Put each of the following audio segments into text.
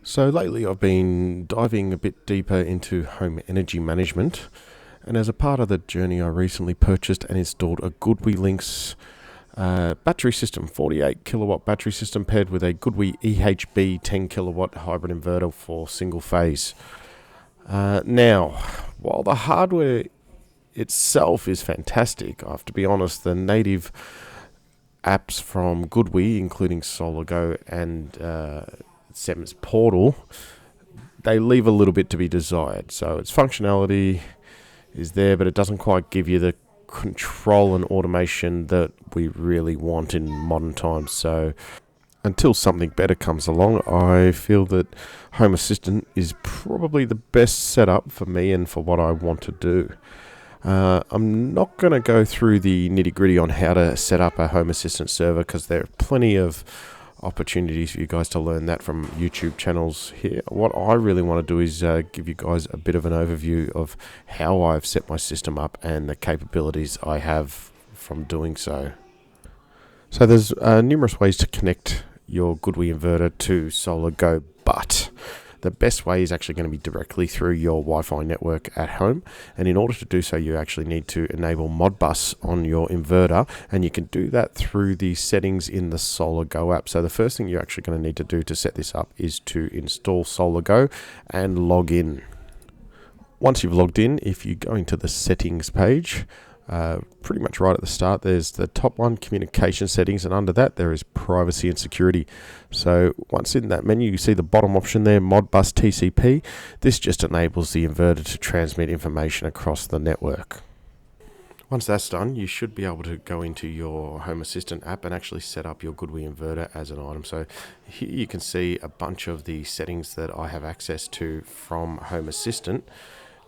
So lately I've been diving a bit deeper into home energy management, and as a part of the journey I recently purchased and installed a Goodwe Lynx battery system, 48 kilowatt battery system paired with a Goodwe EHB 10 kilowatt hybrid inverter for single phase. Now, while the hardware itself is fantastic, I have to be honest, the native apps from Goodwe, including SolarGo and Sems portal, they leave a little bit to be desired. So its functionality is there, but it doesn't quite give you the control and automation that we really want in modern times. So until something better comes along, I feel that Home Assistant is probably the best setup for me and for what I want to do. I'm not going to go through the nitty gritty on how to set up a Home Assistant server, because there are plenty of opportunities for you guys to learn that from YouTube channels here. What I really want to do is give you guys a bit of an overview of how I've set my system up and the capabilities I have from doing so. So there's numerous ways to connect your Goodwe inverter to SolarGo, but the best way is actually going to be directly through your Wi-Fi network at home. And in order to do so, you actually need to enable Modbus on your inverter, and you can do that through the settings in the SolarGo app. So the first thing you're actually going to need to do to set this up is to install SolarGo and log in. Once you've logged in, if you go into the settings page, pretty much right at the start, there's the top one, communication settings, and under that there is privacy and security. So once in that menu, you see the bottom option there, Modbus TCP. This just enables the inverter to transmit information across the network. Once that's done, you should be able to go into your Home Assistant app and actually set up your Goodwe inverter as an item. So here you can see a bunch of the settings that I have access to from Home Assistant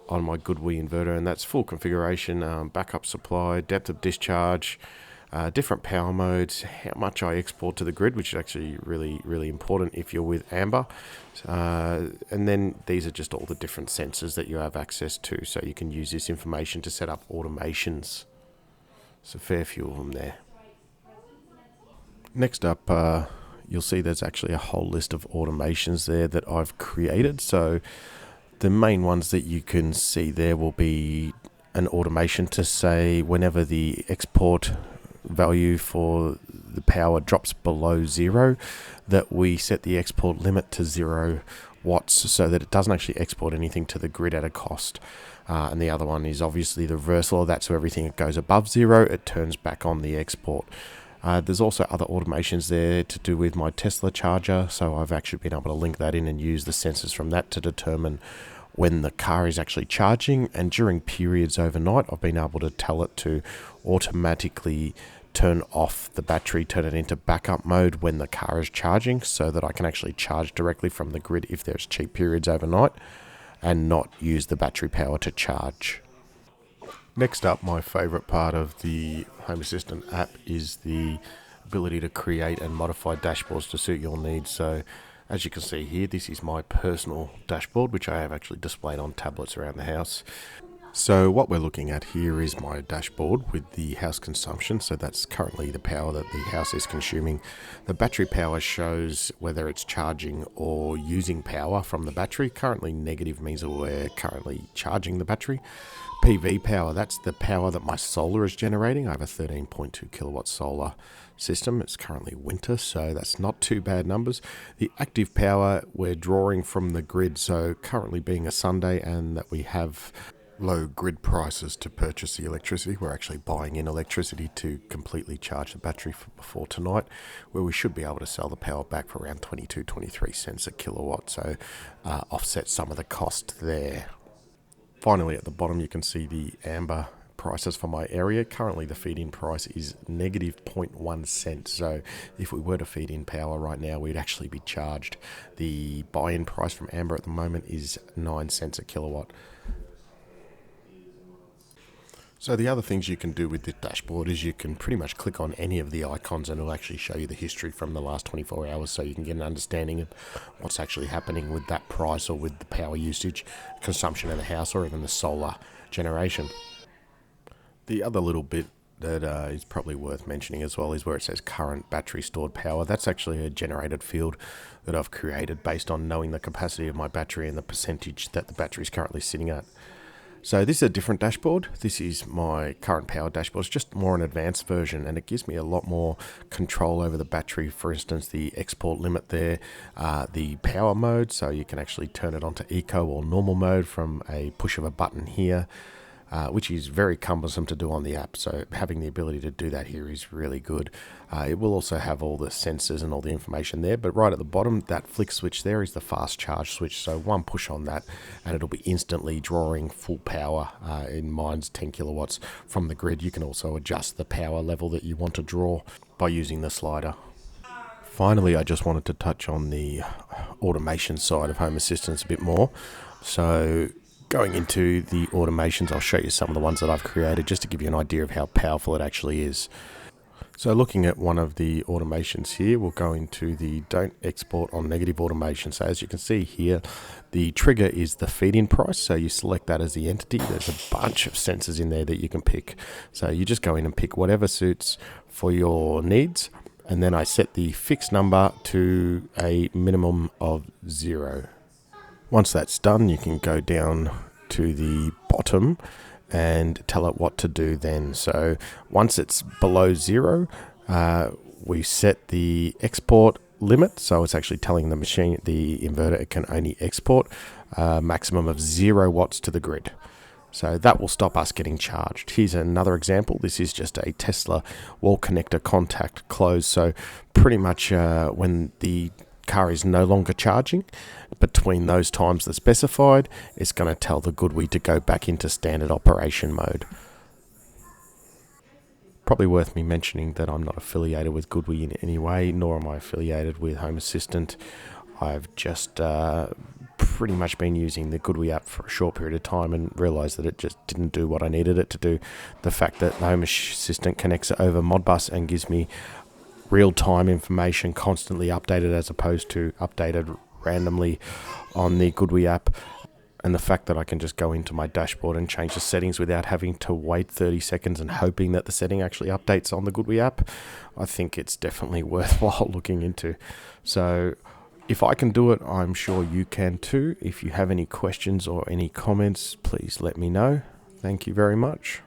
on my Goodwe inverter, and that's full configuration, backup supply, depth of discharge, different power modes, how much I export to the grid, which is actually really important if you're with Amber, and then these are just all the different sensors that you have access to, so you can use this information to set up automations. So a fair few of them there. Next up, you'll see there's actually a whole list of automations there that I've created. So the main ones that you can see there will be an automation to say whenever the export value for the power drops below 0, that we set the export limit to 0 watts so that it doesn't actually export anything to the grid at a cost. And the other one is obviously the reversal of that, so everything that goes above 0, it turns back on the export. There's also other automations there to do with my Tesla charger, so I've actually been able to link that in and use the sensors from that to determine when the car is actually charging, and during periods overnight I've been able to tell it to automatically turn off the battery, turn it into backup mode when the car is charging, so that I can actually charge directly from the grid if there's cheap periods overnight and not use the battery power to charge. Next up, my favorite part of the Home Assistant app is the ability to create and modify dashboards to suit your needs. So as you can see here, this is my personal dashboard, which I have actually displayed on tablets around the house. So what we're looking at here is my dashboard with the house consumption. So that's currently the power that the house is consuming. The battery power shows whether it's charging or using power from the battery. Currently negative means that we're currently charging the battery. PV power, that's the power that my solar is generating. I have a 13.2 kilowatt solar system. It's currently winter, so that's not too bad numbers. The active power we're drawing from the grid, so currently being a Sunday and that we have low grid prices to purchase the electricity, we're actually buying in electricity to completely charge the battery before tonight, where we should be able to sell the power back for around 22-23 cents a kilowatt, so offset some of the cost there. Finally, at the bottom you can see the Amber prices for my area. Currently the feed-in price is negative 0.1 cents, so if we were to feed in power right now, we'd actually be charged. The buy-in price from Amber at the moment is 9 cents a kilowatt. So the other things you can do with this dashboard is you can pretty much click on any of the icons and it'll actually show you the history from the last 24 hours, so you can get an understanding of what's actually happening with that price or with the power usage, consumption of the house, or even the solar generation. The other little bit that is probably worth mentioning as well is where it says current battery stored power. That's actually a generated field that I've created based on knowing the capacity of my battery and the percentage that the battery is currently sitting at. So this is a different dashboard. This is my current power dashboard. It's just more an advanced version, and it gives me a lot more control over the battery. For instance, the export limit there, the power mode, so you can actually turn it onto eco or normal mode from a push of a button here. Which is very cumbersome to do on the app, so having the ability to do that here is really good. It will also have all the sensors and all the information there, but right at the bottom, that flick switch there is the fast charge switch, so one push on that and it'll be instantly drawing full power. In mine's 10 kilowatts from the grid. You can also adjust the power level that you want to draw by using the slider. Finally, I just wanted to touch on the automation side of Home Assistance a bit more. So going into the automations, I'll show you some of the ones that I've created just to give you an idea of how powerful it actually is. So looking at one of the automations here, we'll go into the don't export on negative automation. So as you can see here, the trigger is the feed-in price. So you select that as the entity. There's a bunch of sensors in there that you can pick. So you just go in and pick whatever suits for your needs. And then I set the fixed number to a minimum of 0. Once that's done, you can go down to the bottom and tell it what to do then. So once it's below 0, we set the export limit. So it's actually telling the machine, the inverter, it can only export a maximum of 0 watts to the grid. So that will stop us getting charged. Here's another example. This is just a Tesla wall connector contact close. So pretty much when the car is no longer charging between those times that's specified, it's going to tell the Goodwe to go back into standard operation mode. Probably worth me mentioning that I'm not affiliated with Goodwe in any way, nor am I affiliated with Home Assistant. I've just pretty much been using the Goodwe app for a short period of time and realized that it just didn't do what I needed it to do. The fact that the Home Assistant connects it over Modbus and gives me real-time information constantly updated as opposed to updated randomly on the Goodwe app, and the fact that I can just go into my dashboard and change the settings without having to wait 30 seconds and hoping that the setting actually updates on the Goodwe app, I think it's definitely worthwhile looking into. So if I can do it, I'm sure you can too. If you have any questions or any comments, please let me know. Thank you very much.